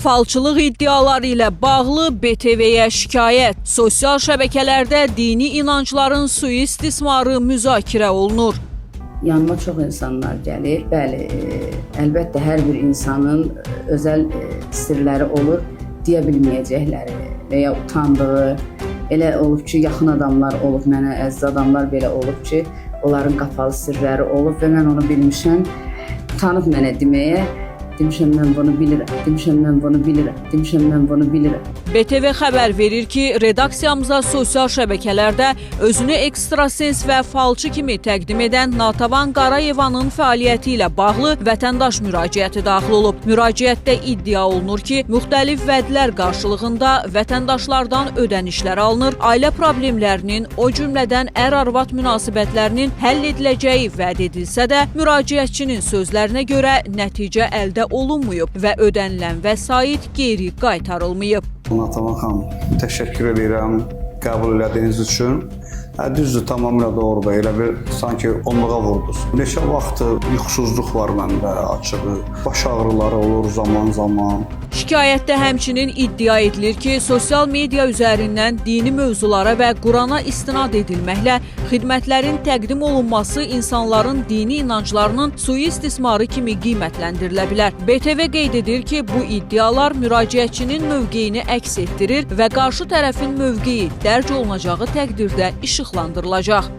Falçılıq iddiaları ilə bağlı BTV-yə şikayət. Sosial şəbəkələrdə dini inancların sui-istismarı müzakirə olunur. Yanıma çox insanlar gəlir. Bəli, əlbəttə hər bir insanın özəl sirləri olur, deyə bilməyəcəkləri və ya utandığı. Elə olub ki, yaxın adamlar olub, mənə əziz adamlar belə olub ki, onların qapalı sirləri olub və mən onu bilmişəm. Utanıb mənə deməyə, demişəm mən bunu bilirəm, demişəm mən bunu bilirəm, demişəm mən bunu bilirəm. BTV xəbər verir ki, redaksiyamıza sosial şəbəkələrdə özünü ekstrasens və falçı kimi təqdim edən Natəvan Qarayevanın fəaliyyəti ilə bağlı vətəndaş müraciəti daxil olub. Müraciətdə iddia olunur ki, müxtəlif vədlər qarşılığında vətəndaşlardan ödənişlər alınır, ailə problemlərinin, o cümlədən ər-arvad münasibətlərinin həll ediləcəyi vəd edilsə də, müraciətçinin sözlərinə görə nəticə əldə olunmayıb və ödənilən vəsait geri qaytarılmayıb. Natəvan xanım, təşəkkür edirəm qəbul elədiyiniz üçün. Düzdür, tamamilə doğrudur. Elə bir sanki onluğa vurdunuz. Neçə vaxtı yuxusuzluq var məndə, açığı. Baş ağrıları olur zaman-zaman. Şikayətdə həmçinin iddia edilir ki, sosial media üzərindən dini mövzulara və Qurana istinad edilməklə xidmətlərin təqdim olunması insanların dini inanclarının sui-istismarı kimi qiymətləndirilə bilər. BTV qeyd edir ki, bu iddialar müraciətçinin mövqeyini əks etdirir və qarşı tərəfin mövqeyi dərc olunacağı təqdirdə işıqlandırılacaq.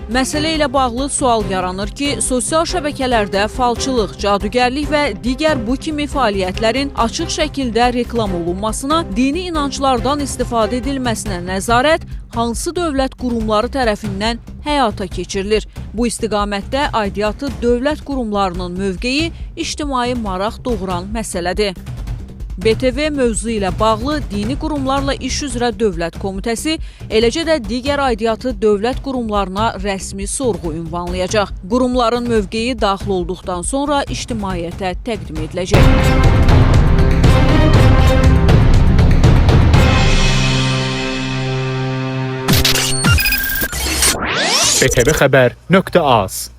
Məsələ ilə bağlı sual yaranır ki, sosial şəbəkələrdə falçılıq, cadugərlik və digər bu kimi fəaliyyətlərin açıq şəkildə reklam olunmasına, dini inanclardan istifadə edilməsinə nəzarət hansı dövlət qurumları tərəfindən həyata keçirilir? Bu istiqamətdə aidiyyatı dövlət qurumlarının mövqeyi ictimai maraq doğuran məsələdir. BTV mövzu ilə bağlı Dini Qurumlarla İş üzrə Dövlət Komitəsi, eləcə də digər aidiyyatı dövlət qurumlarına rəsmi sorğu ünvanlayacaq. Qurumların mövqeyi daxil olduqdan sonra ictimaiyyətə təqdim ediləcək. BTV Xəbər.az